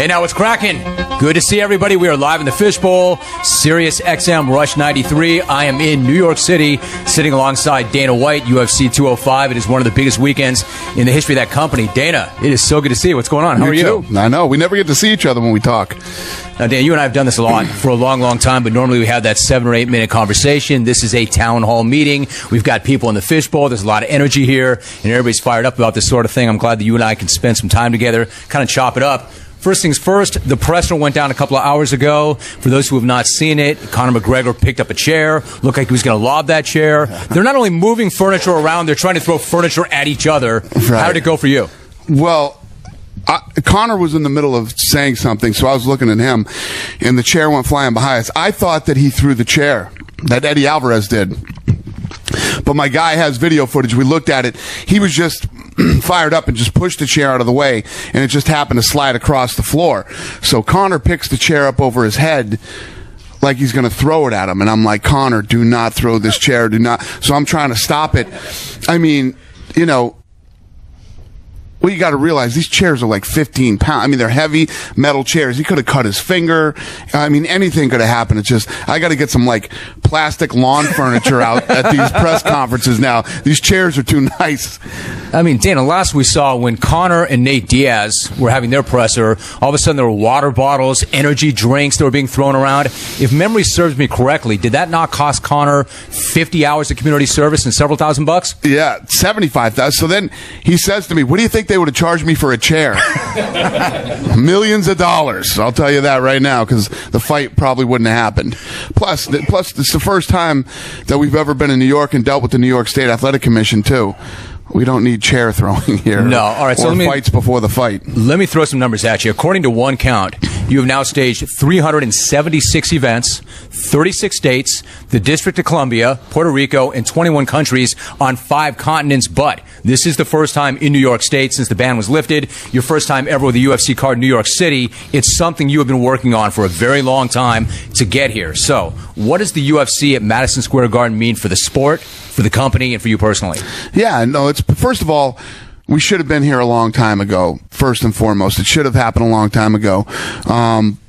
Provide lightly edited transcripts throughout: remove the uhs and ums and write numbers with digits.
Hey, now it's cracking. Good to see everybody. We are live in the Fishbowl, SiriusXM Rush 93. I am in New York City, sitting alongside Dana White, UFC 205. It is one of the biggest weekends in the history of that company. Dana, it is so good to see you. What's going on? How are you? I know. We never get to see each other when we talk. Now, Dan, you and I have done this a lot for a long, long time, but normally we have that 7 or 8 minute conversation. This is a town hall meeting. We've got people in the Fishbowl. There's a lot of energy here, and everybody's fired up about this sort of thing. I'm glad that you and I can spend some time together, kind of chop it up. First things first, the presser went down a couple of hours ago. For those who have not seen it, Conor McGregor picked up a chair, looked like he was going to lob that chair. They're not only moving furniture around, they're trying to throw furniture at each other. Right. How did it go for you? Well, Conor was in the middle of saying something, so I was looking at him, and the chair went flying behind us. I thought that he threw the chair, that Eddie Alvarez did. But my guy has video footage. We looked at it. He was just fired up and just pushed the chair out of the way, and it just happened to slide across the floor. So Conor picks the chair up over his head like he's going to throw it at him. And I'm like, Conor, do not throw this chair. Do not. So I'm trying to stop it. I mean, you know, well, you got to realize these chairs are like 15 pounds. I mean, they're heavy metal chairs. He could have cut his finger. I mean, anything could have happened. It's just, I got to get some like plastic lawn furniture out at these press conferences now. These chairs are too nice. I mean, Dana, last we saw when Conor and Nate Diaz were having their presser, all of a sudden there were water bottles, energy drinks that were being thrown around. If memory serves me correctly, did that not cost Conor 50 hours of community service and several $1,000s? Yeah, 75,000. So then he says to me, what do you think they would have charged me for a chair? Millions of dollars. I'll tell you that right now, because the fight probably wouldn't have happened. Plus, it's the first time that we've ever been in New York and dealt with the New York State Athletic Commission, too. We don't need chair throwing here. No, all right. Or fights before the fight. Let me throw some numbers at you. According to one count, you have now staged 376 events, 36 states, the District of Columbia, Puerto Rico, and 21 countries on 5 continents. But this is the first time in New York State since the ban was lifted. Your first time ever with a UFC card in New York City. It's something you have been working on for a very long time to get here. So, what does the UFC at Madison Square Garden mean for the sport, for the company, and for you personally? Yeah, no, it's first of all, we should have been here a long time ago, first and foremost. It should have happened a long time ago.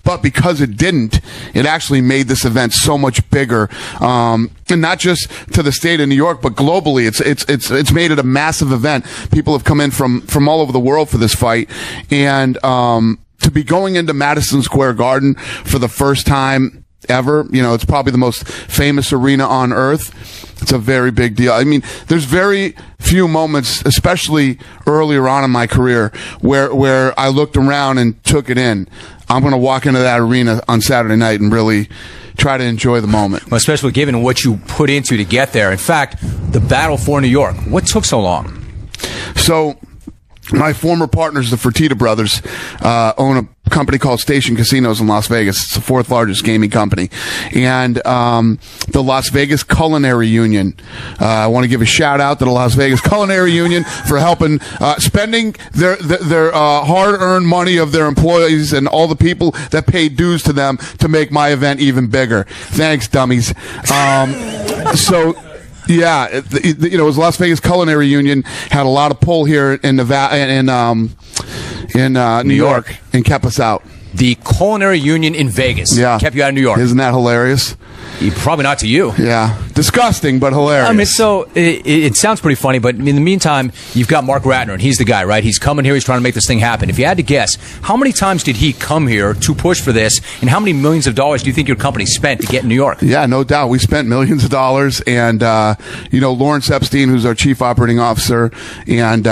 But because it didn't, it actually made this event so much bigger. And not just to the state of New York, but globally. It's made it a massive event. People have come in from all over the world for this fight. And to be going into Madison Square Garden for the first time ever, you know, it's probably the most famous arena on earth. It's a very big deal. I mean, there's very few moments, especially earlier on in my career, where I looked around and took it in. I'm going to walk into that arena on Saturday night and really try to enjoy the moment. Well, especially given what you put into to get there. In fact, the battle for New York, what took so long? So, my former partners, the Fertitta brothers, own a company called Station Casinos in Las Vegas. It's the 4th largest gaming company. And the Las Vegas Culinary Union, I want to give a shout out to the Las Vegas Culinary Union for helping, spending their hard-earned money of their employees and all the people that paid dues to them to make my event even bigger. Thanks, dummies. Yeah, it was Las Vegas Culinary Union, had a lot of pull here in Nevada, in New York, and kept us out. The Culinary Union in Vegas kept you out of New York. Isn't that hilarious? Probably not to you. Yeah. Disgusting, but hilarious. I mean, so it sounds pretty funny, but in the meantime, you've got Mark Ratner, and he's the guy, right? He's coming here. He's trying to make this thing happen. If you had to guess, how many times did he come here to push for this, and how many millions of dollars do you think your company spent to get in New York? Yeah, no doubt. We spent millions of dollars, and, Lawrence Epstein, who's our chief operating officer, and,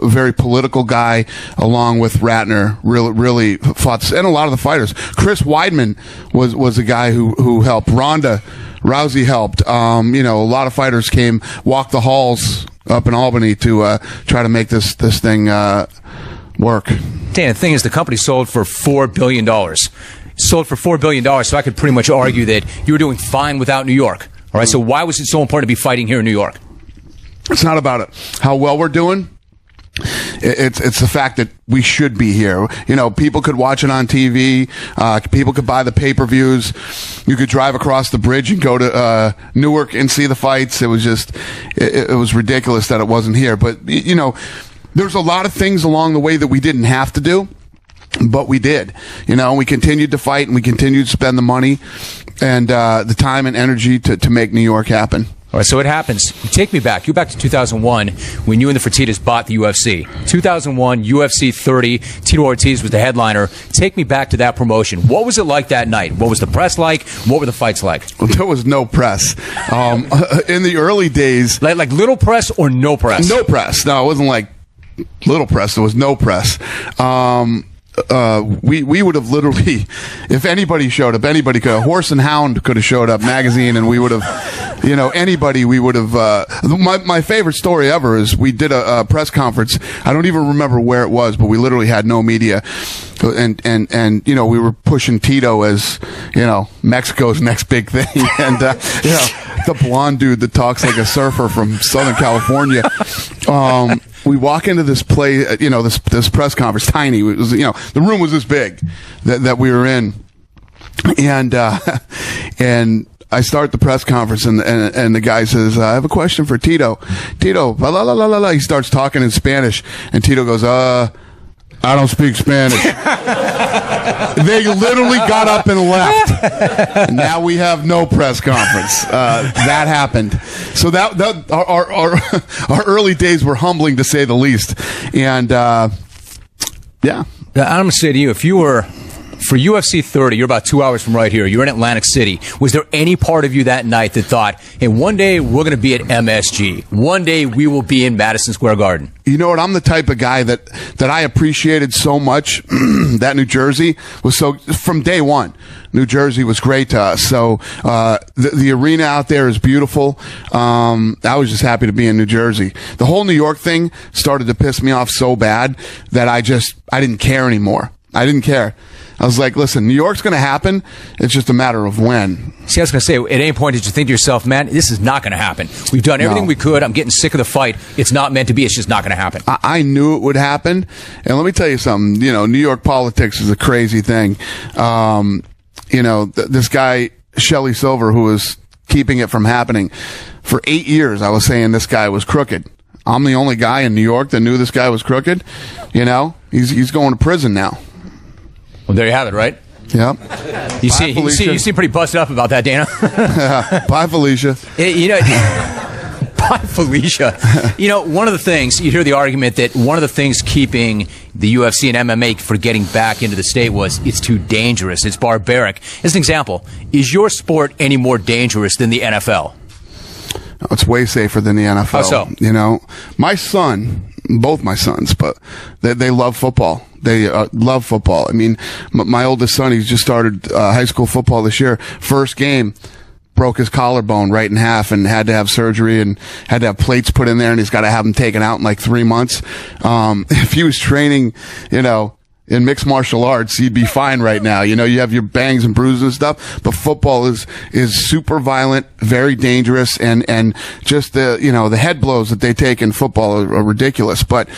very political guy, along with Ratner, really fought, and a lot of the fighters. Chris Weidman was a guy who helped. Ronda Rousey helped. A lot of fighters walked the halls up in Albany to try to make this thing work. Dan, the thing is, the company sold for $4 billion. Sold for $4 billion, so I could pretty much argue that you were doing fine without New York. All right, so why was it so important to be fighting here in New York? It's not about it. How well we're doing. It's the fact that we should be here. People could watch it on TV. People could buy the pay-per-views. You could drive across the bridge and go to Newark and see the fights. It was just, it was ridiculous that it wasn't here. But, there's a lot of things along the way that we didn't have to do, but we did. We continued to fight, and we continued to spend the money and the time and energy to make New York happen. All right, so it happens. Take me back. You're back to 2001 when you and the Fertittas bought the UFC. 2001, UFC 30. Tito Ortiz was the headliner. Take me back to that promotion. What was it like that night? What was the press like? What were the fights like? Well, there was no press. In the early days... Like little press or no press? No press. No, it wasn't like little press. There was no press. We would have literally, if anybody showed up, anybody could, Horse and Hound could have showed up, magazine, and we would have, anybody, we would have, my favorite story ever is we did a press conference. I don't even remember where it was, but we literally had no media. And we were pushing Tito as, Mexico's next big thing. And, the blonde dude that talks like a surfer from Southern California. We walk into this this press conference, tiny. It was, the room was this big that we were in. And I start the press conference, and the guy says, I have a question for Tito. Tito, la la la la la. He starts talking in Spanish, and Tito goes, I don't speak Spanish. They literally got up and left. Now we have no press conference. That happened. So that our early days were humbling, to say the least. And yeah. I'm going to say to you, if you were... For UFC 30, you're about 2 hours from right here. You're in Atlantic City. Was there any part of you that night that thought, hey, one day we're going to be at MSG. One day we will be in Madison Square Garden? You know what? I'm the type of guy that I appreciated so much that New Jersey was so, from day one, New Jersey was great to us. So the arena out there is beautiful. I was just happy to be in New Jersey. The whole New York thing started to piss me off so bad that I didn't care anymore. I didn't care. I was like, listen, New York's going to happen. It's just a matter of when. See, I was going to say, at any point did you think to yourself, man, this is not going to happen. We've done everything we could. I'm getting sick of the fight. It's not meant to be. It's just not going to happen. I knew it would happen. And let me tell you something. New York politics is a crazy thing. This guy, Shelley Silver, who was keeping it from happening for 8 years, I was saying this guy was crooked. I'm the only guy in New York that knew this guy was crooked. He's going to prison now. Well, there you have it, right? Yep. You seem pretty busted up about that, Dana. Bye, Felicia. Bye, Felicia. One of the things, you hear the argument that one of the things keeping the UFC and MMA from getting back into the state was it's too dangerous. It's barbaric. As an example, is your sport any more dangerous than the NFL? It's way safer than the NFL. How so? My son, both my sons, but they love football. They love football. I mean, my oldest son, he's just started high school football this year. First game, broke his collarbone right in half and had to have surgery and had to have plates put in there, and he's got to have them taken out in like 3 months. If he was training, in mixed martial arts, he'd be fine right now. You have your bangs and bruises and stuff, but football is super violent, very dangerous, and just the head blows that they take in football are ridiculous. But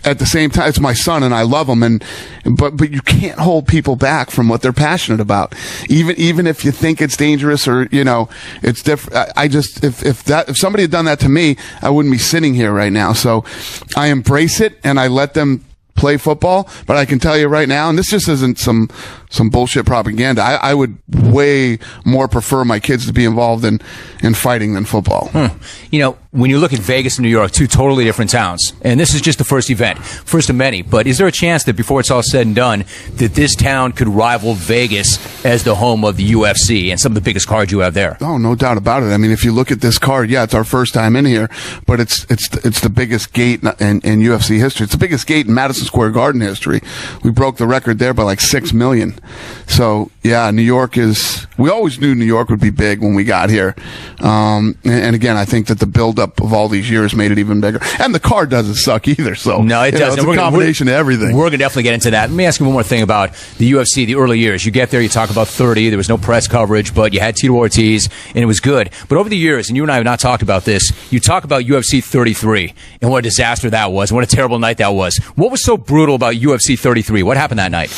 at the same time, it's my son and I love him, but you can't hold people back from what they're passionate about. Even if you think it's dangerous or, it's different. If somebody had done that to me, I wouldn't be sitting here right now. So I embrace it and I let them play football, but I can tell you right now, and this just isn't some bullshit propaganda, I would way more prefer my kids to be involved in fighting than football. When you look at Vegas and New York, two totally different towns, and this is just the first event, first of many, but is there a chance that before it's all said and done, that this town could rival Vegas as the home of the UFC and some of the biggest cards you have there? Oh, no doubt about it. I mean, if you look at this card, yeah, it's our first time in here, but it's the biggest gate in UFC history. It's the biggest gate in Madison Square Garden history. We broke the record there by like 6 million. So yeah, New York we always knew New York would be big when we got here. And again, I think that the buildup of all these years made it even bigger. And the card doesn't suck either. So no, it doesn't. It's a combination of everything. We're going to definitely get into that. Let me ask you one more thing about the UFC, the early years. You get there, you talk about 30. There was no press coverage, but you had Tito Ortiz, and it was good. But over the years, and you and I have not talked about this, you talk about UFC 33 and what a disaster that was, and what a terrible night that was. What was so brutal about UFC 33? What happened that night?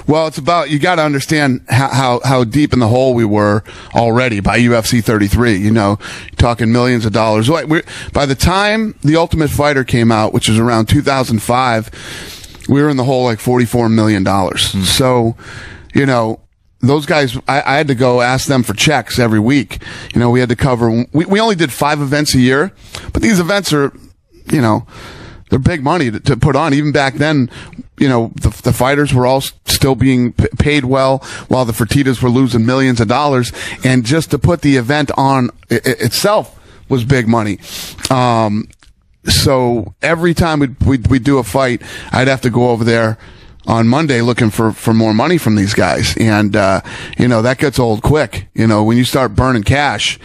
Well, it's about, you got to understand how deep in the hole we were already by UFC 33. You know, talking millions of dollars. By the time The Ultimate Fighter came out, which was around 2005, we were in the hole like $44 million. So, you know, those guys, I had to go ask them for checks every week. You know, we had to cover, we only did 5 events a year, but these events are, you know, they're big money to put on. Even back then, you know, the fighters were all still being paid well, while the Fertittas were losing millions of dollars. And just to put the event on itself was big money. So every time we'd do a fight, I'd have to go over there on Monday looking for more money from these guys. And, you know, that gets old quick. You know, when you start burning cash,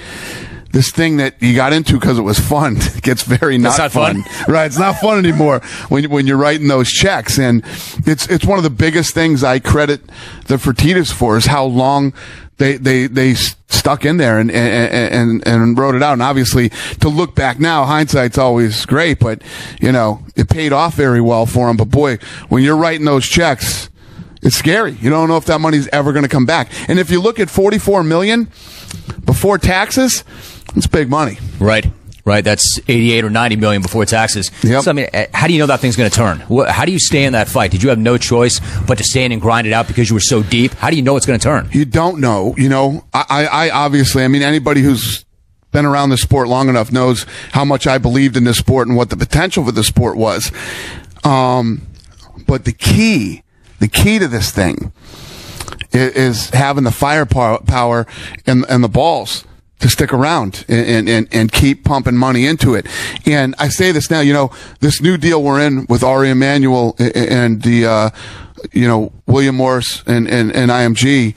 this thing that you got into because it was fun gets very not fun. Right. It's not fun anymore when you're writing those checks. And it's one of the biggest things I credit the Fertittas for, is how long they stuck in there and wrote it out. And obviously, to look back now, hindsight's always great, but you know, it paid off very well for them. But boy, when you're writing those checks, it's scary. You don't know if that money's ever going to come back. And if you look at $44 million before taxes, it's big money. Right. That's 88 or 90 million before taxes. Yep. So, I mean, how do you know that thing's going to turn? How do you stay in that fight? Did you have no choice but to stay in and grind it out because you were so deep? How do you know it's going to turn? You don't know. You know, I obviously, I mean, anybody who's been around the sport long enough knows how much I believed in this sport and what the potential for the sport was. But the key to this thing is having the firepower and the balls to stick around and keep pumping money into it. And I say this now, you know, this new deal we're in with Ari Emanuel and the, you know, William Morris and IMG,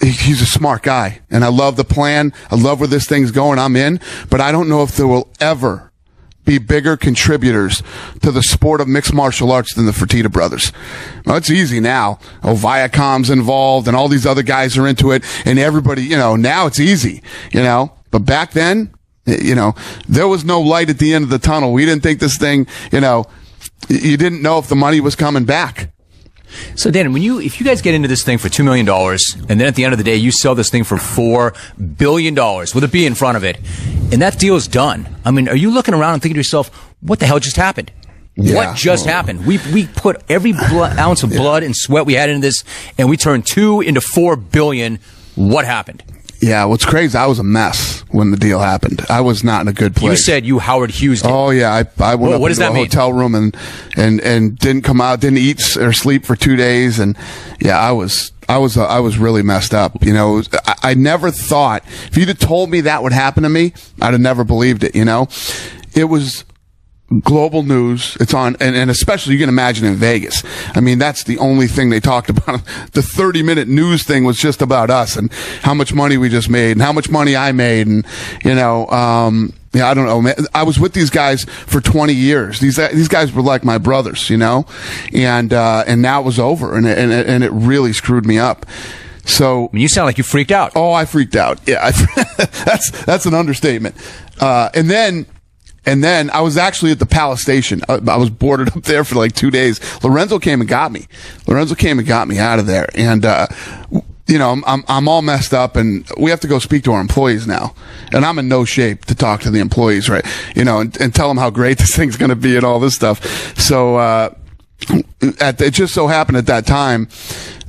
he's a smart guy, and I love the plan. I love where this thing's going. I'm in, but I don't know if there will ever be bigger contributors to the sport of mixed martial arts than the Fertitta brothers. Well, it's easy now. Oh, Viacom's involved and all these other guys are into it, and everybody, you know, now it's easy, you know, but back then, you know, there was no light at the end of the tunnel. We didn't think this thing, you know, you didn't know if the money was coming back. So, Dan, if you guys get into this thing for $2 million, and then at the end of the day, you sell this thing for $4 billion with a B in front of it, and that deal is done, I mean, are you looking around and thinking to yourself, what the hell just happened? Yeah. What just happened? We put every ounce of blood and sweat we had into this, and we turned 2 into $4 billion. What happened? Yeah, what's crazy, I was a mess when the deal happened. I was not in a good place. You said you Howard Hughes did. Oh, yeah. I went up into a hotel room and didn't come out, didn't eat or sleep for 2 days. And yeah, I was really messed up. You know, I never thought, if you'd have told me that would happen to me, I'd have never believed it, you know. It was global news. It's on, and especially you can imagine in Vegas. I mean, that's the only thing they talked about. The 30-minute news thing was just about us and how much money we just made and how much money I made. And, you know, yeah, I don't know, man. I was with these guys for 20 years. These guys were like my brothers, you know, and now it was over, and it really screwed me up. So, I mean, you sound like you freaked out. Oh, I freaked out. Yeah, that's an understatement. And then I was actually at the Palace Station. I was boarded up there for like 2 days. Lorenzo came and got me. Out of there. And, you know, I'm all messed up, and we have to go speak to our employees now. And I'm in no shape to talk to the employees, right? You know, and tell them how great this thing's going to be and all this stuff. So, it just so happened at that time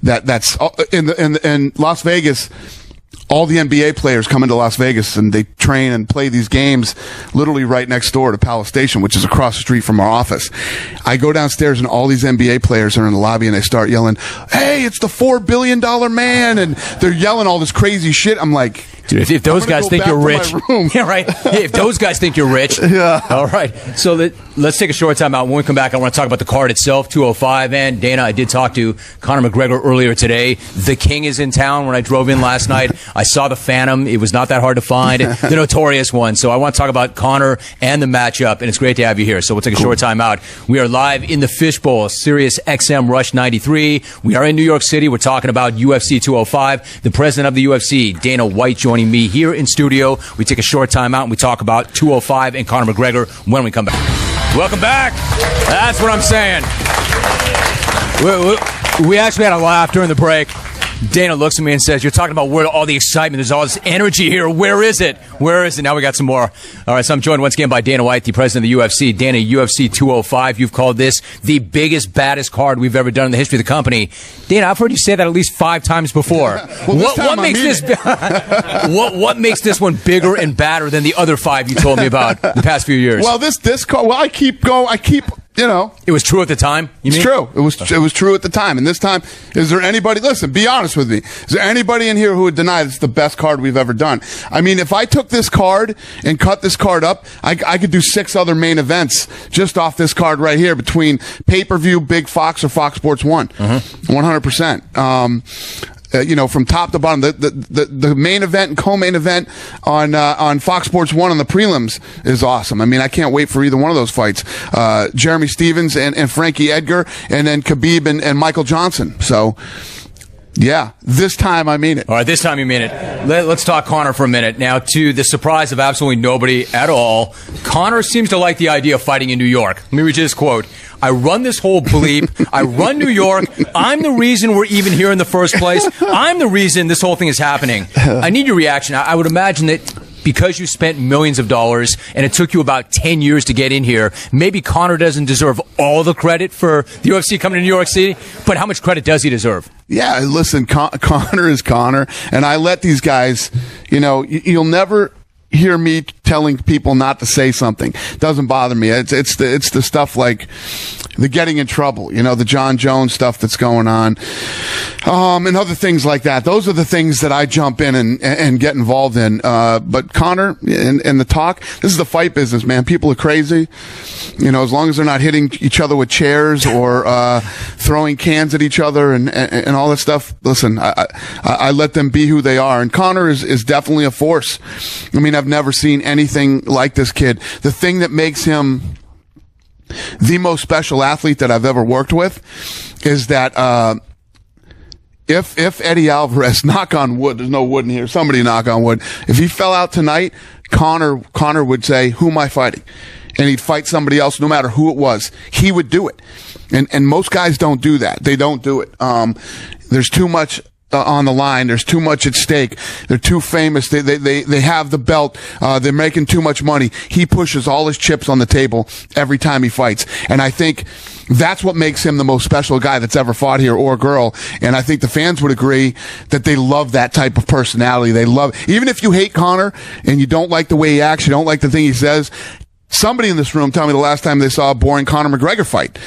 that's in Las Vegas. All the NBA players come into Las Vegas and they train and play these games literally right next door to Palace Station, which is across the street from our office. I go downstairs and all these NBA players are in the lobby and they start yelling, "Hey, it's the $4 billion man." And they're yelling all this crazy shit. I'm like, dude, if those guys think you're rich, yeah, right. If those guys think you're rich, yeah. All right. So let's take a short time out. When we come back, I want to talk about the card itself, 205. And Dana, I did talk to Conor McGregor earlier today. The King is in town. When I drove in last night, I saw the Phantom. It was not that hard to find, the notorious one. So I want to talk about Conor and the matchup, and it's great to have you here. So we'll take a short time out. We are live in the Fishbowl, SiriusXM Rush 93. We are in New York City. We're talking about UFC 205. The president of the UFC, Dana White, joining me here in studio. We take a short time out and we talk about 205 and Conor McGregor when we come back. Welcome back. That's what I'm saying. We actually had a laugh during the break. Dana looks at me and says, you're talking about where all the excitement, there's all this energy here. Where is it? Where is it? Now we got some more. All right, so I'm joined once again by Dana White, the president of the UFC. Dana, UFC 205, you've called this the biggest, baddest card we've ever done in the history of the company. Dana, I've heard you say that at least 5 times before. What makes this one bigger and badder than the other 5 you told me about the past few years? Well, this card, I keep you know, it was true at the time. It's true. It was true at the time. And this time, is there anybody? Listen, be honest with me. Is there anybody in here who would deny it's the best card we've ever done? I mean, if I took this card and cut this card up, I could do 6 other main events just off this card right here between pay-per-view, Big Fox, or Fox Sports 1. 100%. You know, from top to bottom, the main event and co-main event on Fox Sports 1 on the prelims is awesome. I mean, I can't wait for either one of those fights. Jeremy Stevens and Frankie Edgar, and then Khabib and Michael Johnson. So, yeah, this time I mean it. All right, this time you mean it. Let's talk Conor for a minute. Now, to the surprise of absolutely nobody at all, Conor seems to like the idea of fighting in New York. Let me read you this quote. I run this whole bleep. I run New York. I'm the reason we're even here in the first place. I'm the reason this whole thing is happening. I need your reaction. I would imagine that because you spent millions of dollars and it took you about 10 years to get in here, maybe Conor doesn't deserve all the credit for the UFC coming to New York City, but how much credit does he deserve? Yeah, listen, Conor is Conor, and I let these guys, you know, you'll never hear me telling people not to say something. Doesn't bother me. It's the stuff like the getting in trouble, you know, the John Jones stuff that's going on, and other things like that. Those are the things that I jump in and get involved in. But Conor and the talk, this is the fight business, man. People are crazy. You know, as long as they're not hitting each other with chairs or throwing cans at each other and all that stuff. Listen, I let them be who they are. And Conor is definitely a force. I mean, I've never seen anything like this kid. The thing that makes him the most special athlete that I've ever worked with is that if Eddie Alvarez, knock on wood, there's no wood in here, somebody knock on wood, if he fell out tonight, Conor would say, who am I fighting? And he'd fight somebody else no matter who it was. He would do it. And most guys don't do that. They don't do it. There's too much on the line. There's too much at stake. They're too famous. They have the belt. They're making too much money. He pushes all his chips on the table every time he fights. And I think that's what makes him the most special guy that's ever fought here, or girl. And I think the fans would agree that they love that type of personality. They love, even if you hate Conor and you don't like the way he acts, you don't like the thing he says, somebody in this room tell me the last time they saw a boring Conor McGregor fight.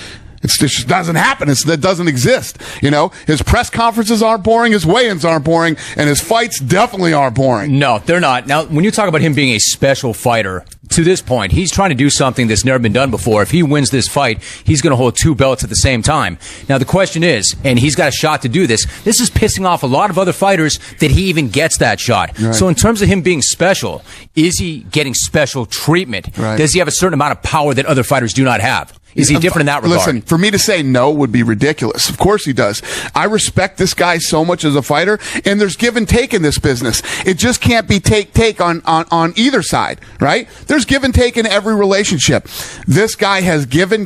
It just doesn't happen. That doesn't exist. You know, his press conferences aren't boring, his weigh-ins aren't boring, and his fights definitely aren't boring. No, they're not. Now, when you talk about him being a special fighter, to this point, he's trying to do something that's never been done before. If he wins this fight, he's going to hold 2 belts at the same time. Now, the question is, and he's got a shot to do this, this is pissing off a lot of other fighters that he even gets that shot. Right. So in terms of him being special, is he getting special treatment? Right. Does he have a certain amount of power that other fighters do not have? Is he different in that regard? Listen, for me to say no would be ridiculous. Of course he does. I respect this guy so much as a fighter, and there's give and take in this business. It just can't be take on either side, right? There's give and take in every relationship. This guy has given.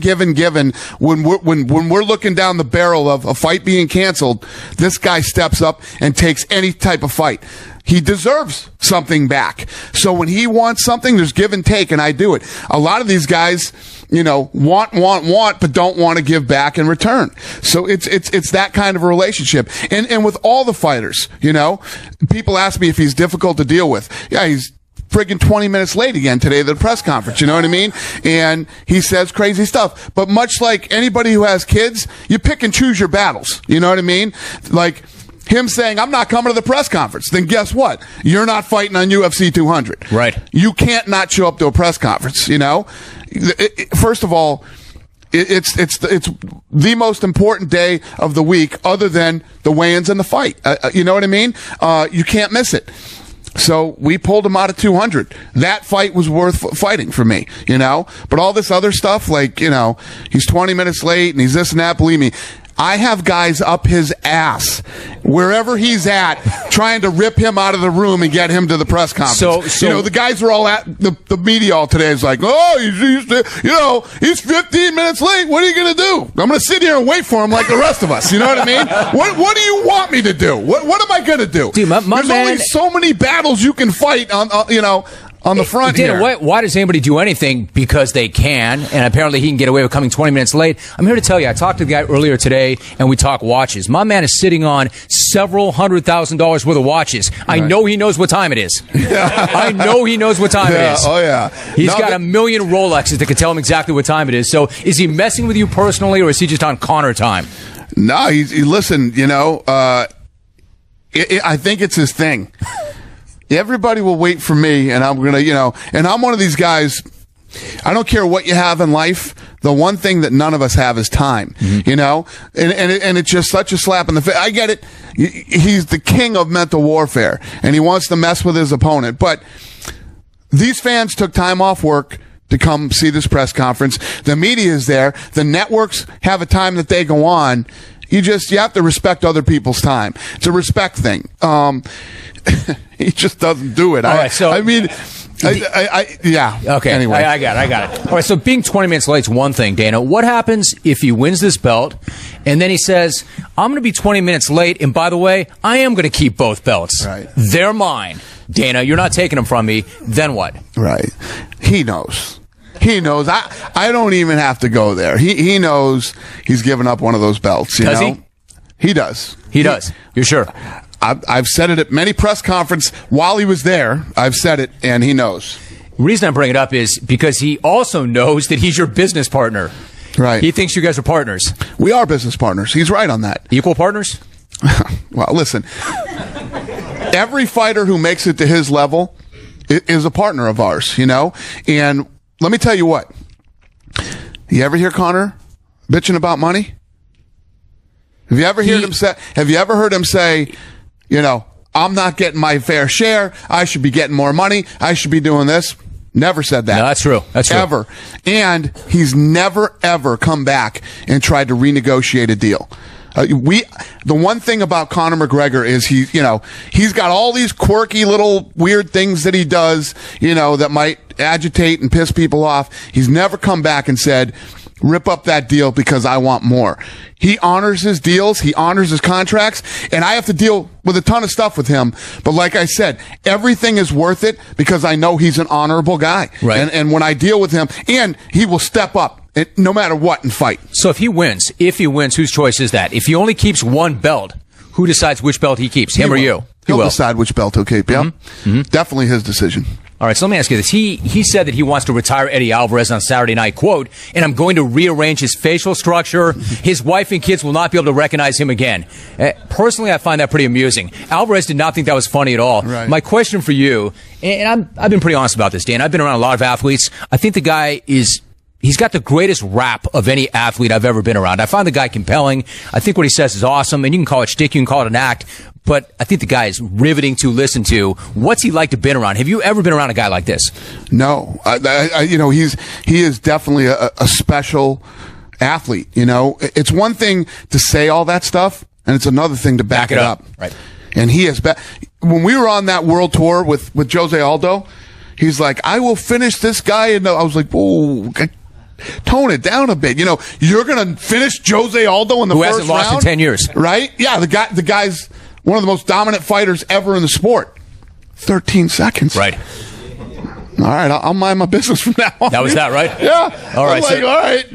When we're looking down the barrel of a fight being canceled, this guy steps up and takes any type of fight. He deserves something back. So when he wants something, there's give and take, and I do it. A lot of these guys, you know, want, but don't want to give back in return. So it's that kind of a relationship. And with all the fighters, you know, people ask me if he's difficult to deal with. Yeah, he's friggin' 20 minutes late again today at the press conference, you know what I mean? And he says crazy stuff. But much like anybody who has kids, you pick and choose your battles, you know what I mean? Like him saying, I'm not coming to the press conference, then guess what? You're not fighting on UFC 200. Right. You can't not show up to a press conference, you know? First of all, it's the most important day of the week other than the weigh-ins and the fight. You know what I mean? You can't miss it. So we pulled him out of 200. That fight was worth fighting for me, you know? But all this other stuff, like, you know, he's 20 minutes late and he's this and that, believe me, I have guys up his ass wherever he's at trying to rip him out of the room and get him to the press conference. So the guys are all at the media all today is like, oh, he's 15 minutes late. What are you going to do? I'm going to sit here and wait for him like the rest of us. You know what I mean? What do you want me to do? What am I going to do? Dude, There's only so many battles you can fight on the front Dana, here. why does anybody do anything? Because they can, and apparently he can get away with coming 20 minutes late. I'm here to tell you, I talked to the guy earlier today, and we talked watches. My man is sitting on several $100,000 worth of watches. Right. I know he knows what time it is. I know he knows what time it is. Oh, yeah. He's got a million Rolexes that can tell him exactly what time it is. So is he messing with you personally, or is he just on Connor time? No, listen, I think it's his thing. Everybody will wait for me, and I'm going to, and I'm one of these guys, I don't care what you have in life, the one thing that none of us have is time, and it's just such a slap in the face. I get it. He's the king of mental warfare, and he wants to mess with his opponent, but these fans took time off work to come see this press conference. The media is there. The networks have a time that they go on. You have to respect other people's time. It's a respect thing. He just doesn't do it. All right, so yeah. Okay. Anyway, I got it. All right. So being 20 minutes late is one thing, Dana. What happens if he wins this belt and then he says, "I'm going to be 20 minutes late, and by the way, I am going to keep both belts. Right. They're mine, Dana. You're not taking them from me." Then what? Right. He knows. He knows. I don't even have to go there. He knows he's giving up one of those belts. Does he? He does. He does. You're sure? I've said it at many press conferences while he was there. I've said it, and he knows. The reason I'm bringing it up is because he also knows that he's your business partner. Right. He thinks you guys are partners. We are business partners. He's right on that. Equal partners? Well, listen. Every fighter who makes it to his level is a partner of ours, And let me tell you what. You ever hear Connor bitching about money? Have you ever heard him say, I'm not getting my fair share. I should be getting more money. I should be doing this. Never said that. No, that's true. That's true. Ever. And he's never, ever come back and tried to renegotiate a deal. The one thing about Conor McGregor is he's got all these quirky little weird things that he does, that might agitate and piss people off. He's never come back and said, rip up that deal because I want more. He honors his deals. He honors his contracts. And I have to deal with a ton of stuff with him. But like I said, everything is worth it because I know he's an honorable guy. Right. And when I deal with him, and he will step up no matter what and fight. So if he wins, whose choice is that? If he only keeps one belt, who decides which belt he keeps, him or you? He'll decide which belt he'll keep, yeah. Mm-hmm. Definitely his decision. All right, so let me ask you this. He said that he wants to retire Eddie Alvarez on Saturday night, quote, and I'm going to rearrange his facial structure. His wife and kids will not be able to recognize him again. Personally, I find that pretty amusing. Alvarez did not think that was funny at all. Right. My question for you, and I've been pretty honest about this, Dan. I've been around a lot of athletes. I think the guy he's got the greatest rap of any athlete I've ever been around. I find the guy compelling. I think what he says is awesome, and you can call it shtick, you can call it an act, but I think the guy is riveting to listen to. What's he like to be around? Have you ever been around a guy like this? No. He is definitely a special athlete. It's one thing to say all that stuff, and it's another thing to back it up. Right. And he has when we were on that world tour with Jose Aldo, he's like, I will finish this guy. And I was like, oh, tone it down a bit. You're going to finish Jose Aldo in the first round? Who first hasn't lost in 10 years. Right? Yeah, the guy's one of the most dominant fighters ever in the sport. 13 seconds. Right. All right, I'll mind my business from now on. That was that, right? Yeah. All right. All right.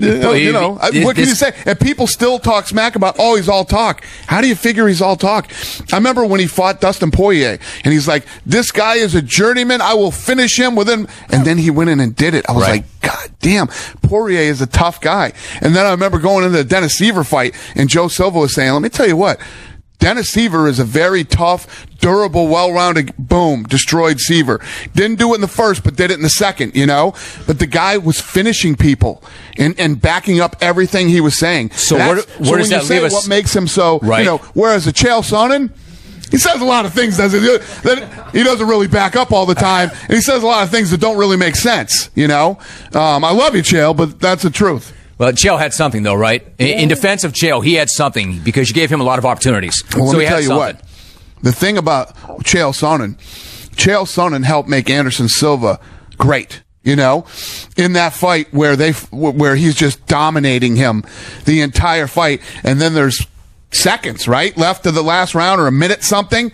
What can you say? And people still talk smack about, he's all talk. How do you figure he's all talk? I remember when he fought Dustin Poirier, and he's like, this guy is a journeyman. I will finish him within. And then he went in and did it. I was like, God damn, Poirier is a tough guy. And then I remember going into the Dennis Seaver fight, and Joe Silva was saying, let me tell you what. Dennis Seaver is a very tough, durable, well-rounded, boom, destroyed Seaver. Didn't do it in the first, but did it in the second, But the guy was finishing people and backing up everything he was saying. So where does that leave us? What makes him so, whereas a Chael Sonnen, he says a lot of things that he doesn't really back up all the time, and he says a lot of things that don't really make sense, I love you, Chael, but that's the truth. Well, Chael had something, though, right? In defense of Chael, he had something because you gave him a lot of opportunities. Well, so let me tell you what. The thing about Chael Sonnen helped make Anderson Silva great. You know, in that fight where he's just dominating him the entire fight, and then there's seconds, right, left of the last round or a minute something,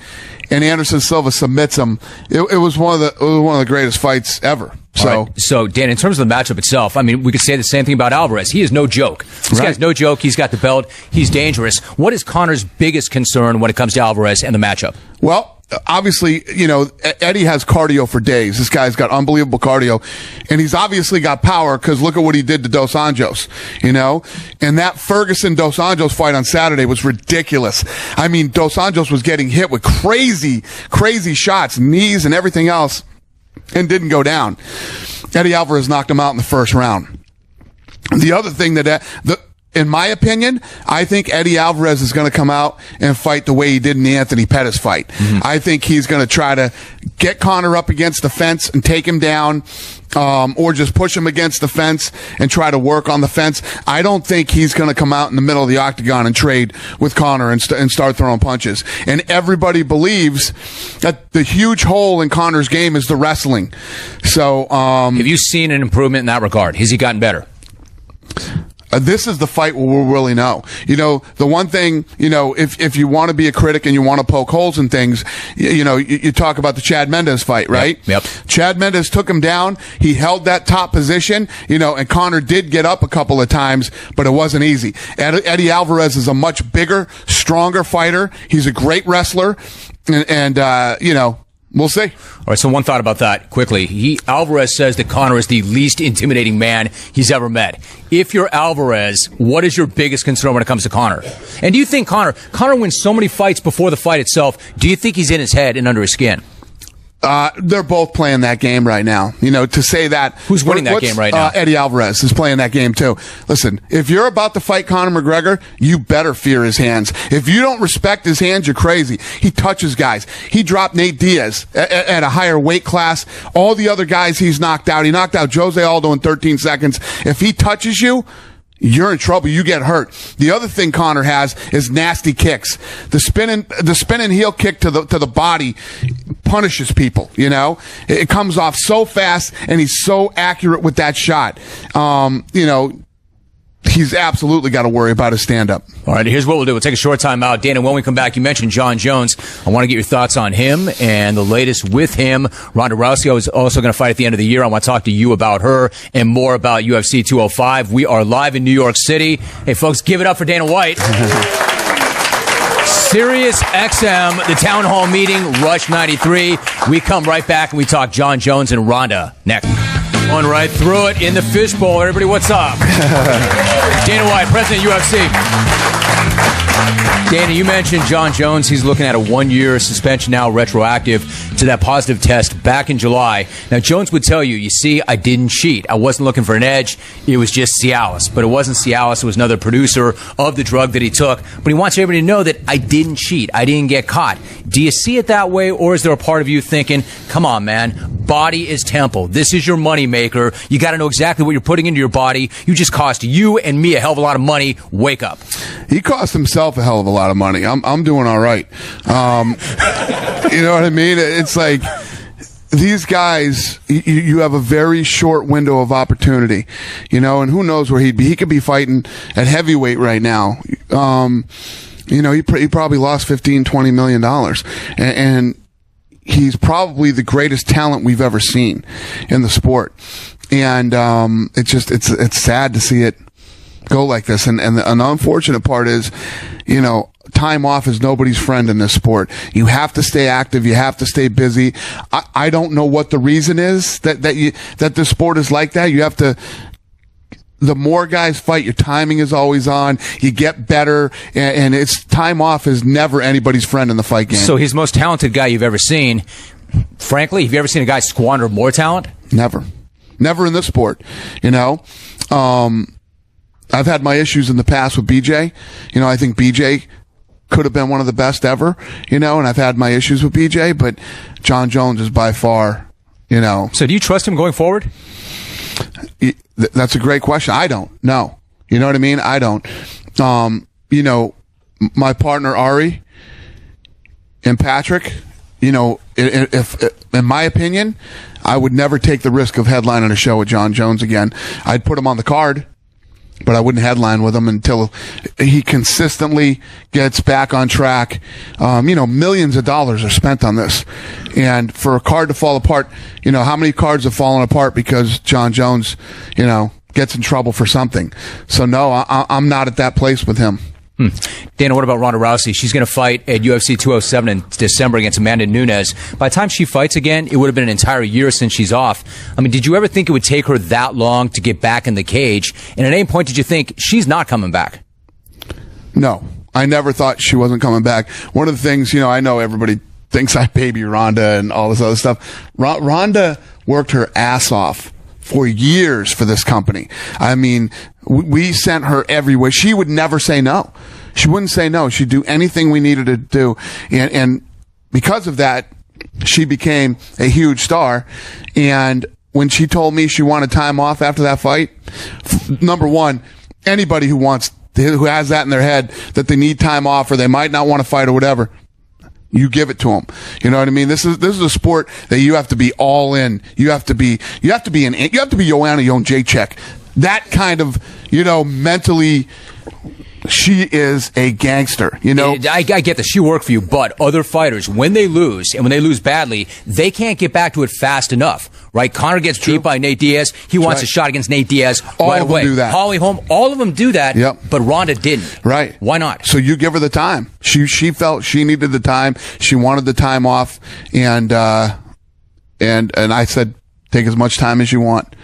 and Anderson Silva submits him. It was one of the greatest fights ever. So, right. So, Dan, in terms of the matchup itself, I mean, we could say the same thing about Alvarez. He is no joke. This guy's no joke. He's got the belt. He's dangerous. What is Conor's biggest concern when it comes to Alvarez and the matchup? Well, obviously, you know, Eddie has cardio for days. This guy's got unbelievable cardio, and he's obviously got power because look at what he did to Dos Anjos, you know? And that Ferguson-Dos Anjos fight on Saturday was ridiculous. I mean, Dos Anjos was getting hit with crazy shots, knees and everything else, and didn't go down. Eddie Alvarez knocked him out in the first round. The other thing in my opinion, I think Eddie Alvarez is going to come out and fight the way he did in the Anthony Pettis fight. Mm-hmm. I think he's going to try to get Conor up against the fence and take him down, or just push him against the fence and try to work on the fence. I don't think he's going to come out in the middle of the octagon and trade with Conor and start throwing punches. And everybody believes that the huge hole in Conor's game is the wrestling. So, have you seen an improvement in that regard? Has he gotten better? This is the fight where we'll really know. You know, the one thing, you know, if you want to be a critic and you want to poke holes in things, you know, you talk about the Chad Mendes fight, right? Yep. Chad Mendes took him down. He held that top position, you know, and Conor did get up a couple of times, but it wasn't easy. Eddie Alvarez is a much bigger, stronger fighter. He's a great wrestler. And you know, we'll see. All right, so one thought about that quickly. Alvarez says that Conor is the least intimidating man he's ever met. If you're Alvarez, what is your biggest concern when it comes to Conor? And do you think Conor wins so many fights before the fight itself, do you think he's in his head and under his skin? They're both playing that game right now. You know, to say that. Who's winning that game right now? Eddie Alvarez is playing that game too. Listen, if you're about to fight Conor McGregor, you better fear his hands. If you don't respect his hands, you're crazy. He touches guys. He dropped Nate Diaz at a higher weight class. All the other guys he's knocked out. He knocked out Jose Aldo in 13 seconds. If he touches you, you're in trouble. You get hurt. The other thing Conor has is nasty kicks. The spinning heel kick to the body punishes people, you know? It comes off so fast and he's so accurate with that shot. You know, he's absolutely got to worry about his stand-up. All right, here's what we'll do. We'll take a short time out. Dana, when we come back, you mentioned Jon Jones. I want to get your thoughts on him and the latest with him. Ronda Rousey is also going to fight at the end of the year. I want to talk to you about her and more about UFC 205. We are live in New York City. Hey, folks, give it up for Dana White. SiriusXM, the town hall meeting, Rush 93. We come right back and we talk Jon Jones and Ronda next. Going right through it in the fishbowl. Everybody, what's up? Dana White, president of UFC. Dana, you mentioned Jon Jones. He's looking at a 1-year suspension now, retroactive to that positive test back in July. Now, Jones would tell you, you see, I didn't cheat. I wasn't looking for an edge. It was just Cialis. But it wasn't Cialis. It was another producer of the drug that he took. But he wants everybody to know that I didn't cheat. I didn't get caught. Do you see it that way, or is there a part of you thinking, come on, man, body is temple. This is your money maker. You got to know exactly what you're putting into your body. You just cost you and me a hell of a lot of money. Wake up. He cost himself a hell of a lot of money. I'm doing all right. You know what I mean? It's like these guys, you have a very short window of opportunity, you know, and who knows where he'd be. He could be fighting at heavyweight right now. You know, he probably lost $15-20 million. And he's probably the greatest talent we've ever seen in the sport. And it's sad to see it go like this. And the unfortunate part is, you know, time off is nobody's friend in this sport. You have to stay active. You have to stay busy. I don't know what the reason is that the sport is like that. You have to. The more guys fight, your timing is always on. You get better, and it's time off is never anybody's friend in the fight game. So he's the most talented guy you've ever seen. Frankly, have you ever seen a guy squander more talent? Never in this sport. You know, I've had my issues in the past with BJ. You know, I think BJ could have been one of the best ever. You know, and I've had my issues with BJ, but Jon Jones is by far. You know. So do you trust him going forward? That's a great question. I don't. No. You know what I mean? I don't. My partner Ari and Patrick, if in my opinion, I would never take the risk of headlining a show with John Jones again. I'd put him on the card, but I wouldn't headline with him until he consistently gets back on track. Millions of dollars are spent on this. And for a card to fall apart, how many cards have fallen apart because John Jones, gets in trouble for something? So no, I'm not at that place with him. Dana, what about Ronda Rousey? She's going to fight at UFC 207 in December against Amanda Nunes. By the time she fights again, it would have been an entire year since she's off. I mean, did you ever think it would take her that long to get back in the cage? And at any point, did you think she's not coming back? No, I never thought she wasn't coming back. One of the things, I know everybody thinks I baby Ronda and all this other stuff. Ronda worked her ass off for years for this company. I mean, we sent her everywhere. She would never say no. She wouldn't say no. She'd do anything we needed to do. And because of that, she became a huge star. And when she told me she wanted time off after that fight, number one, anybody who has that in their head that they need time off or they might not want to fight or whatever, you give it to them. You know what I mean? This is a sport that you have to be all in. You have to be Joanna Jędrzejczyk. That kind of, mentally, she is a gangster, I get this. She worked for you, but other fighters, when they lose, and when they lose badly, they can't get back to it fast enough, right? Conor gets beat by Nate Diaz. He wants a shot against Nate Diaz right away. All of them do that. Holly Holm, all of them do that, but Ronda didn't. Right. Why not? So you give her the time. She felt she needed the time. She wanted the time off, and I said, take as much time as you want.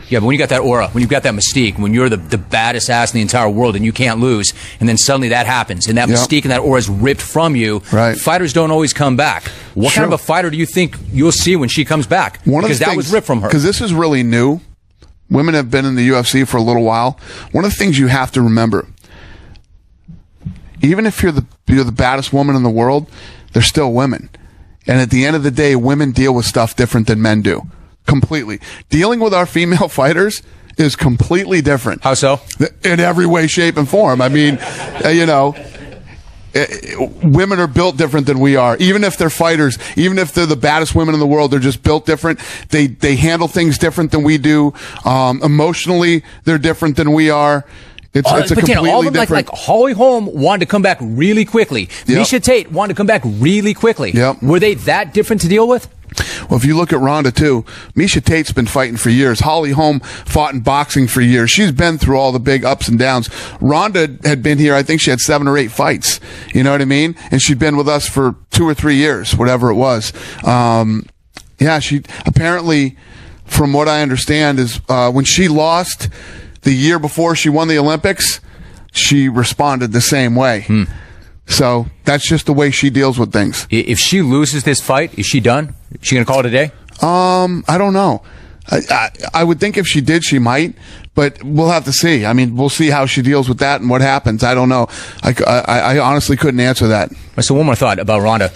Yeah, but when you got that aura, when you've got that mystique, when you're the baddest ass in the entire world and you can't lose, and then suddenly that happens, and that mystique and that aura is ripped from you, fighters don't always come back. What kind of a fighter do you think you'll see when she comes back? Because that was ripped from her. Because this is really new. Women have been in the UFC for a little while. One of the things you have to remember, even if you're the baddest woman in the world, they're still women. And at the end of the day, women deal with stuff different than men do. Completely. Dealing with our female fighters is completely different. How so? In every way, shape, and form. I mean, women are built different than we are. Even if they're fighters, even if they're the baddest women in the world, they're just built different. They handle things different than we do. Emotionally, they're different than we are. It's a completely all of them, different. like Holly Holm wanted to come back really quickly. Miesha Tate wanted to come back really quickly. Were they that different to deal with? Well, if you look at Ronda, too, Miesha Tate's been fighting for years. Holly Holm fought in boxing for years. She's been through all the big ups and downs. Ronda had been here, I think she had 7 or 8 fights. You know what I mean? And she'd been with us for 2 or 3 years, whatever it was. She apparently, from what I understand, is when she lost the year before she won the Olympics, she responded the same way. So that's just the way she deals with things. If she loses this fight, is she done? Is she going to call it a day? I don't know. I would think if she did, she might, but we'll have to see. I mean, we'll see how she deals with that and what happens. I don't know. I honestly couldn't answer that. So one more thought about Ronda.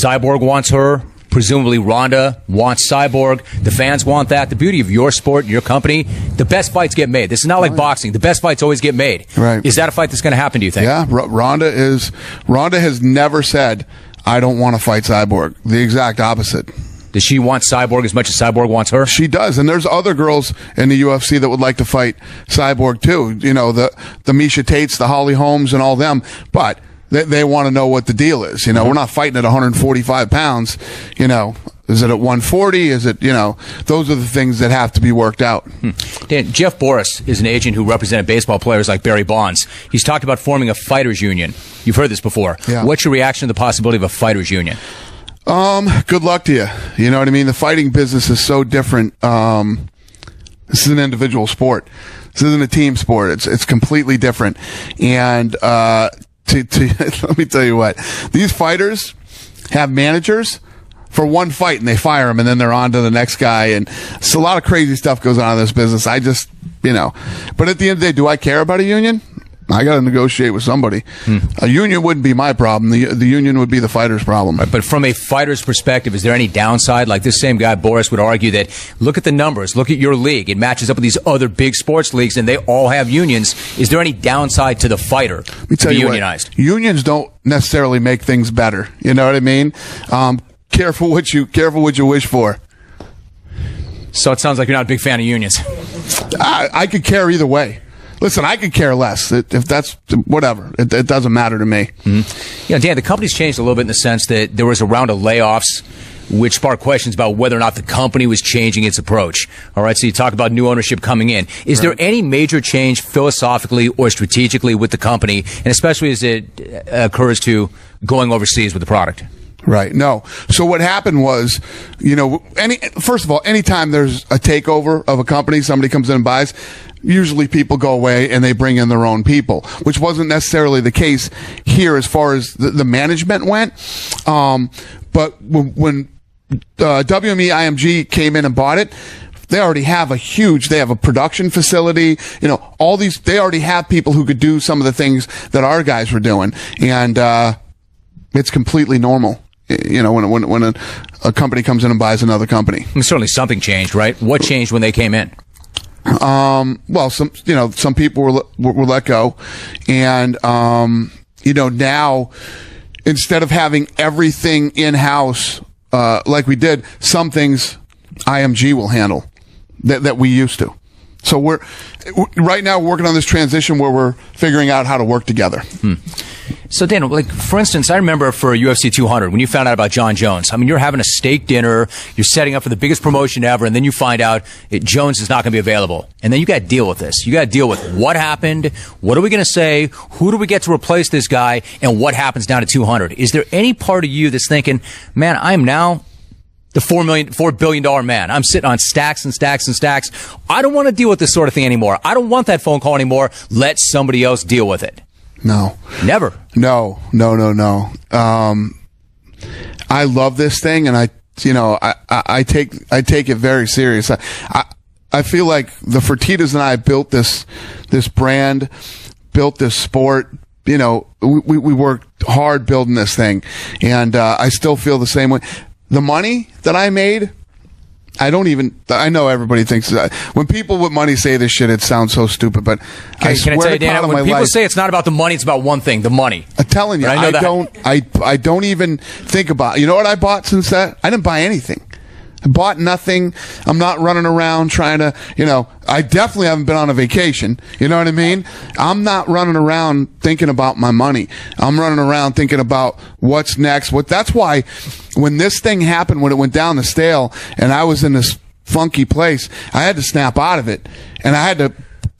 Cyborg wants her. Presumably Ronda wants Cyborg. The fans want that. The beauty of your sport, your company, the best fights get made. This is not like boxing. The best fights always get made. Right. Is that a fight that's going to happen, do you think? Yeah. Ronda has never said, I don't want to fight Cyborg. The exact opposite. Does she want Cyborg as much as Cyborg wants her? She does, and there's other girls in the UFC that would like to fight Cyborg too. The Miesha Tates, the Holly Holmes, and all them. But they want to know what the deal is. We're not fighting at 145 pounds. Is it at 140? Is it, those are the things that have to be worked out. Dan, Jeff Boris is an agent who represented baseball players like Barry Bonds. He's talked about forming a fighters union. You've heard this before. Yeah. What's your reaction to the possibility of a fighters union? Good luck to you. You know what I mean? The fighting business is so different. This is an individual sport. This isn't a team sport. It's completely different. And, let me tell you what, these fighters have managers for one fight and they fire them and then they're on to the next guy. And it's a lot of crazy stuff goes on in this business. I just, but at the end of the day, do I care about a union? I got to negotiate with somebody. A union wouldn't be my problem. The union would be the fighter's problem. Right, but from a fighter's perspective, is there any downside? Like this same guy, Boris, would argue that, look at the numbers, look at your league. It matches up with these other big sports leagues, and they all have unions. Is there any downside to the fighter to be unionized? Unions don't necessarily make things better. You know what I mean? Careful what you wish for. So it sounds like you're not a big fan of unions. I could care either way. Listen, I could care less if that's whatever. It doesn't matter to me. Mm-hmm. Yeah, Dan, the company's changed a little bit in the sense that there was a round of layoffs, which sparked questions about whether or not the company was changing its approach. All right, so you talk about new ownership coming in. Is there any major change philosophically or strategically with the company, and especially as it occurs to going overseas with the product? Right. No. So what happened was, first of all, anytime there's a takeover of a company, somebody comes in and buys, usually people go away and they bring in their own people, which wasn't necessarily the case here as far as the management went. But when WME IMG came in and bought it, they already have they have a production facility, they already have people who could do some of the things that our guys were doing. And, it's completely normal. When a company comes in and buys another company. I mean, certainly something changed, right? What changed when they came in? Well, some people were let go, and now instead of having everything in house like we did, some things IMG will handle that we used to. So we're right now working on this transition where we're figuring out how to work together. So, Dan, for instance, I remember for UFC 200, when you found out about John Jones, I mean, you're having a steak dinner, you're setting up for the biggest promotion ever, and then you find out Jones is not going to be available. And then you got to deal with this. You got to deal with what happened, what are we going to say, who do we get to replace this guy, and what happens down to 200. Is there any part of you that's thinking, man, I am now the $4 billion man. I'm sitting on stacks and stacks and stacks. I don't want to deal with this sort of thing anymore. I don't want that phone call anymore. Let somebody else deal with it. No. Never. No. I love this thing, and I take it very serious. I feel like the Fertittas and I built this brand, built this sport. We worked hard building this thing, and I still feel the same way. The money that I made, I know everybody thinks that. When people with money say this shit, it sounds so stupid, but I swear tell you, Dan, when people life, say it's not about the money, it's about one thing, the money. I'm telling you, I don't even think about, you know what I bought since that? I didn't buy anything. I bought nothing. I'm not running around trying to, I definitely haven't been on a vacation. You know what I mean? I'm not running around thinking about my money. I'm running around thinking about what's next. That's why when this thing happened, when it went down the stale and I was in this funky place, I had to snap out of it and I had to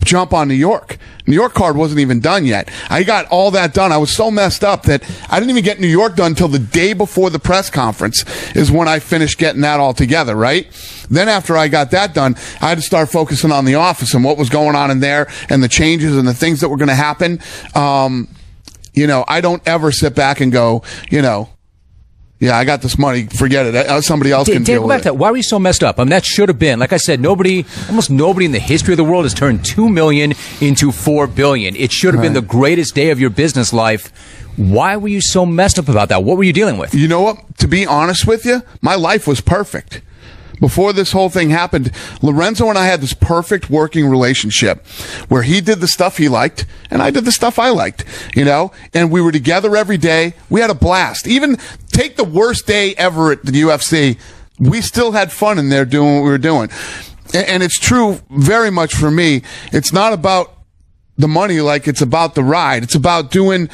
jump on New York. New York card wasn't even done yet. I got all that done. I was so messed up that I didn't even get New York done until the day before the press conference is when I finished getting that all together, right? Then after I got that done, I had to start focusing on the office and what was going on in there and the changes and the things that were going to happen. I don't ever sit back and go, yeah, I got this money. Forget it. Somebody else can deal with it. Why were you so messed up? I mean, that should have been, like I said, almost nobody in the history of the world has turned $2 million into $4 billion. It should have been the greatest day of your business life. Why were you so messed up about that? What were you dealing with? You know what? To be honest with you, my life was perfect. Before this whole thing happened, Lorenzo and I had this perfect working relationship where he did the stuff he liked and I did the stuff I liked, and we were together every day. We had a blast. Even take the worst day ever at the UFC, we still had fun in there doing what we were doing. And it's true very much for me. It's not about the money like it's about the ride. It's about doing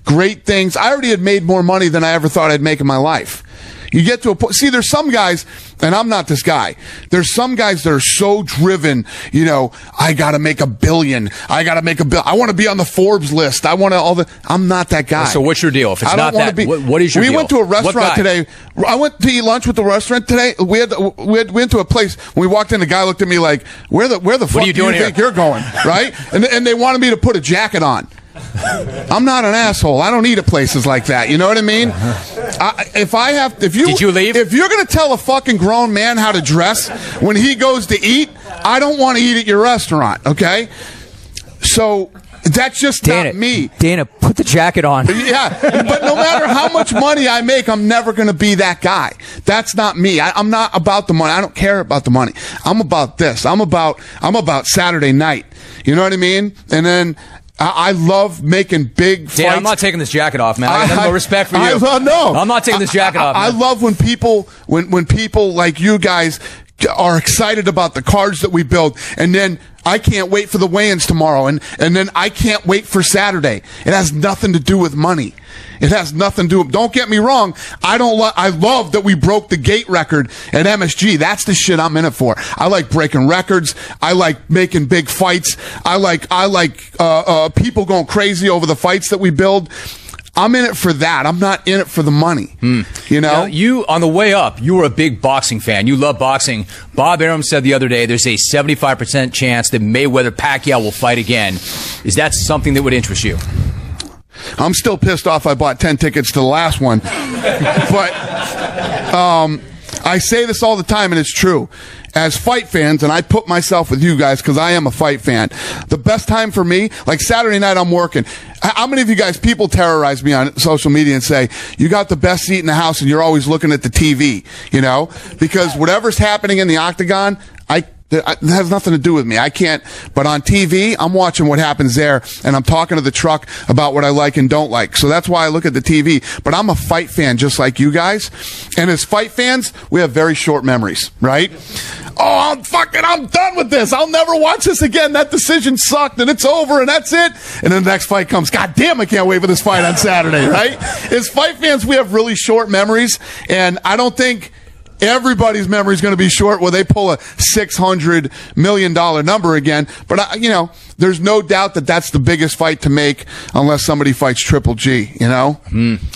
great things. I already had made more money than I ever thought I'd make in my life. You get to a point. See, there's some guys, and I'm not this guy. There's some guys that are so driven, I got to make $1 billion. I got to make $1 billion. I want to be on the Forbes list. I'm not that guy. So what's your deal? If it's not that, what is your deal? We went to a restaurant today. I went to eat lunch with the restaurant today. We went to a place. When we walked in, the guy looked at me like, where the fuck do you think you're going? Right? And they wanted me to put a jacket on. I'm not an asshole. I don't eat at places like that. You know what I mean? Did you leave? If you're going to tell a fucking grown man how to dress when he goes to eat, I don't want to eat at your restaurant. Okay? So That's just Dana, not me. Dana, put the jacket on. Yeah, but no matter how much money I make, I'm never going to be that guy. That's not me. I'm not about the money. I don't care about the money. I'm about this. I'm about Saturday night. You know what I mean? And then I love making big fights. Dan, I'm not taking this jacket off, man. I got no respect for you. No, I'm not taking this jacket off. I love when people like you guys are excited about the cards that we build, and then I can't wait for the weigh-ins tomorrow, and then I can't wait for Saturday. It has nothing to do with money. It has nothing to do. Don't get me wrong. I love that we broke the gate record at MSG. That's the shit I'm in it for. I like breaking records. I like making big fights. I like people going crazy over the fights that we build. I'm in it for that. I'm not in it for the money. You know? Now, you, on the way up, you were a big boxing fan. You love boxing. Bob Arum said the other day there's a 75% chance that Mayweather-Pacquiao will fight again. Is that something that would interest you? I'm still pissed off I bought 10 tickets to the last one. But I say this all the time, and it's true. As fight fans, and I put myself with you guys because I am a fight fan, the best time for me, like Saturday night I'm working. How many of you guys, people terrorize me on social media and say, you got the best seat in the house and you're always looking at the TV, you know? Because whatever's happening in the octagon, it has nothing to do with me. I can't, but on TV, I'm watching what happens there, and I'm talking to the truck about what I like and don't like. So that's why I look at the TV. But I'm a fight fan just like you guys. And as fight fans, we have very short memories, right? Oh, I'm done with this. I'll never watch this again. That decision sucked, and it's over, and that's it. And then the next fight comes. God damn, I can't wait for this fight on Saturday, right? As fight fans, we have really short memories, and I don't think everybody's memory is going to be short where they pull a $600 million number again. But, there's no doubt that that's the biggest fight to make unless somebody fights Triple G, you know?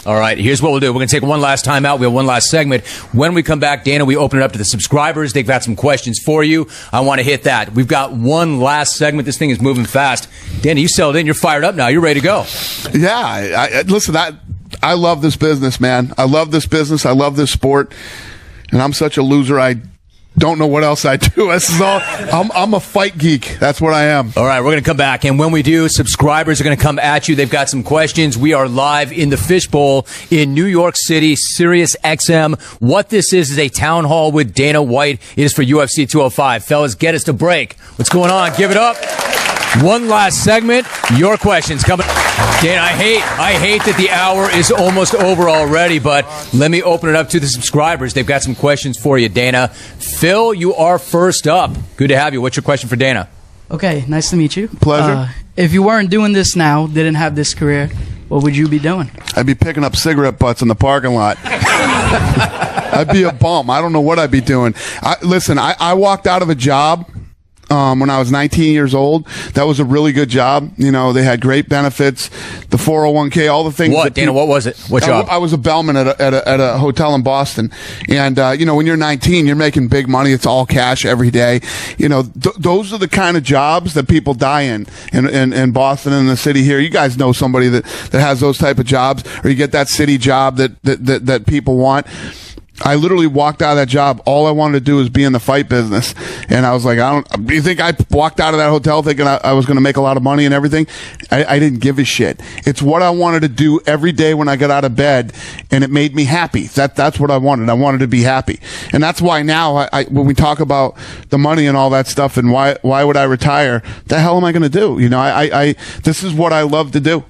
All right, here's what we'll do. We're going to take one last time out. We have one last segment. When we come back, Dana, we open it up to the subscribers. They've got some questions for you. I want to hit that. We've got one last segment. This thing is moving fast. Dana, you settled in. You're fired up now. You're ready to go. Yeah. Listen, I love this business, man. I love this business. I love this sport. And I'm such a loser, I don't know what else I do. This is all, I'm a fight geek. That's what I am. All right, we're going to come back. And when we do, subscribers are going to come at you. They've got some questions. We are live in the Fishbowl in New York City, SiriusXM. What this is a town hall with Dana White. It is for UFC 205. Fellas, get us to break. What's going on? Give it up. One last segment. Your questions coming. Dana, I hate that the hour is almost over already, but let me open it up to the subscribers. They've got some questions for you, Dana. Phil, you are first up. Good to have you. What's your question for Dana? Okay, nice to meet you. Pleasure. If you weren't doing this now, didn't have this career, what would you be doing? I'd be picking up cigarette butts in the parking lot. I'd be a bum. I don't know what I'd be doing. Listen, I walked out of a job when I was 19 years old. That was a really good job. You know, they had great benefits, the 401k, all the things. What, Dana, what was it? What job? I was a bellman at a hotel in Boston. And, when you're 19, you're making big money. It's all cash every day. You know, those are the kind of jobs that people die in Boston and the city here. You guys know somebody that has those type of jobs, or you get that city job that people want. I literally walked out of that job. All I wanted to do was be in the fight business. And I was like, do you think I walked out of that hotel thinking I was going to make a lot of money and everything? I didn't give a shit. It's what I wanted to do every day when I got out of bed, and it made me happy. That's what I wanted. I wanted to be happy. And that's why now when we talk about the money and all that stuff and why would I retire, the hell am I going to do? You know, this is what I love to do.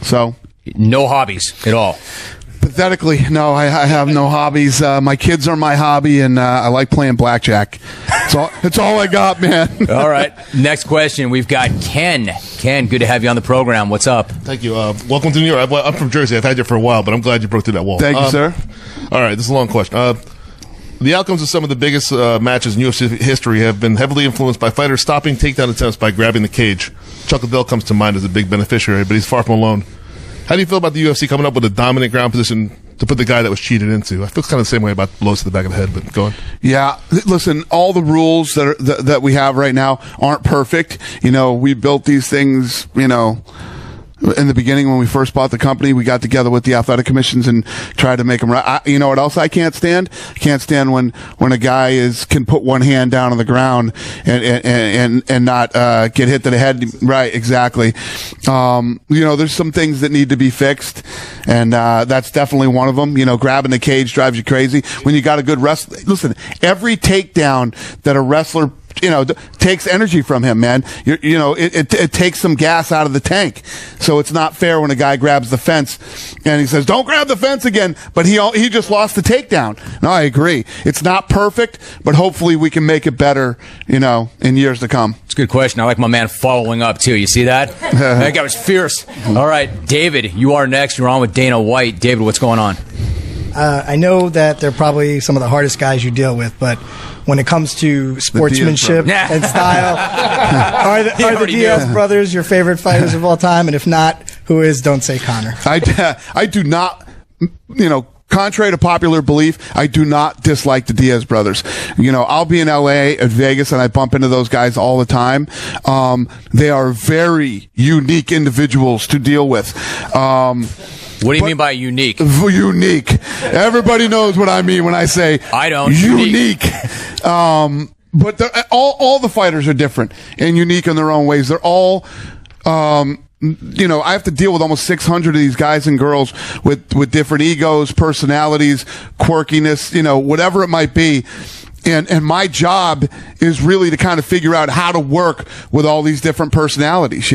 So. No hobbies at all. Pathetically, no, I have no hobbies. My kids are my hobby, and I like playing blackjack. It's all I got, man. All right. Next question. We've got Ken. Ken, good to have you on the program. What's up? Thank you. Welcome to New York. I'm from Jersey. I've had you for a while, but I'm glad you broke through that wall. Thank you, sir. All right. This is a long question. The outcomes of some of the biggest matches in UFC history have been heavily influenced by fighters stopping takedown attempts by grabbing the cage. Chuck Liddell comes to mind as a big beneficiary, but he's far from alone. How do you feel about the UFC coming up with a dominant ground position to put the guy that was cheated into? I feel kind of the same way about blows to the back of the head, but go on. Yeah, listen, all the rules that we have right now aren't perfect. You know, we built these things, in the beginning when we first bought the company, we got together with the athletic commissions and tried to make them right. You know what else I can't stand? I can't stand when a guy can put one hand down on the ground and not get hit to the head. Right, exactly. There's some things that need to be fixed, and that's definitely one of them. Grabbing the cage drives you crazy. When you got a good wrestler, listen, every takedown that a wrestler takes energy from him, man. It takes some gas out of the tank. So it's not fair when a guy grabs the fence and he says, "Don't grab the fence again," but he just lost the takedown. No, I agree. It's not perfect, but hopefully we can make it better, in years to come. It's a good question. I like my man following up, too. You see that? That guy was fierce. All right, David, you are next. You're on with Dana White. David, what's going on? I know that they're probably some of the hardest guys you deal with, but when it comes to sportsmanship and style, are the Diaz brothers your favorite fighters of all time? And if not, who is? Don't say Conor. I do not, contrary to popular belief, I do not dislike the Diaz brothers. I'll be in LA at Vegas and I bump into those guys all the time. They are very unique individuals to deal with. What do you mean by unique? Unique. Everybody knows what I mean when I say I don't. Unique. But all the fighters are different and unique in their own ways. They're all, I have to deal with almost 600 of these guys and girls with different egos, personalities, quirkiness, whatever it might be. And my job is really to kind of figure out how to work with all these different personalities,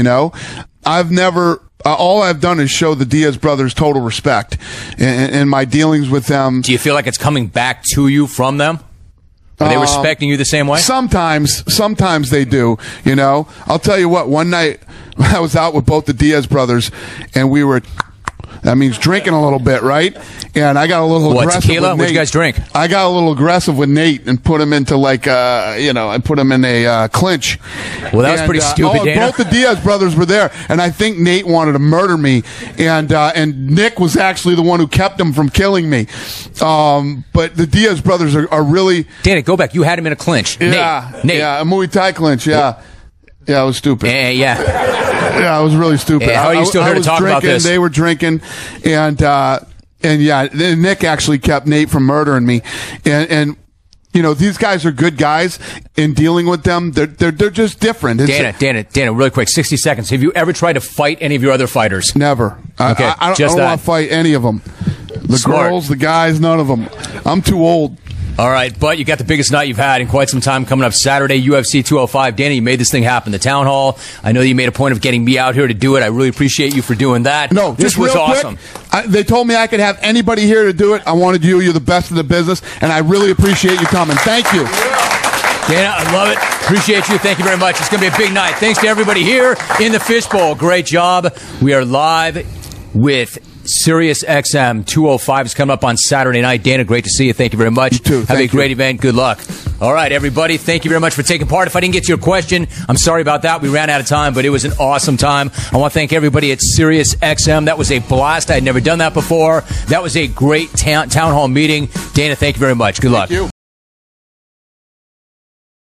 I've never... all I've done is show the Diaz brothers total respect in my dealings with them. Do you feel like it's coming back to you from them? Are they respecting you the same way? Sometimes they do, I'll tell you what, one night I was out with both the Diaz brothers and that means drinking a little bit, right? And I got a little aggressive tequila? with Nate. What'd you guys drink? I got a little aggressive with Nate and put him into I put him in a clinch. Well, that was pretty stupid, Dana. Both the Diaz brothers were there, and I think Nate wanted to murder me, and Nick was actually the one who kept him from killing me. But the Diaz brothers are really... Dana, go back. You had him in a clinch. Yeah, Nate. Yeah, a Muay Thai clinch, yeah. Yeah, it was stupid. Yeah, it was really stupid. How are you still here to talk about this? They were drinking, and Nick actually kept Nate from murdering me. And these guys are good guys. In dealing with them, they're just different. Dana, really quick, 60 seconds. Have you ever tried to fight any of your other fighters? Never. Okay, I don't want to fight any of them. The girls, the guys, none of them. I'm too old. All right, but you got the biggest night you've had in quite some time coming up Saturday, UFC 205. Danny, you made this thing happen, the town hall. I know you made a point of getting me out here to do it. I really appreciate you for doing that. No, this was awesome. They told me I could have anybody here to do it. I wanted you. You're the best in the business, and I really appreciate you coming. Thank you. Dana, I love it. Appreciate you. Thank you very much. It's going to be a big night. Thanks to everybody here in the Fishbowl. Great job. We are live with SiriusXM 205 is coming up on Saturday night. Dana, great to see you. Thank you very much. You too. Have a great event. Good luck. All right, everybody. Thank you very much for taking part. If I didn't get to your question, I'm sorry about that. We ran out of time, but it was an awesome time. I want to thank everybody at SiriusXM. That was a blast. I had never done that before. That was a great town hall meeting. Dana, thank you very much. Good luck. Thank you.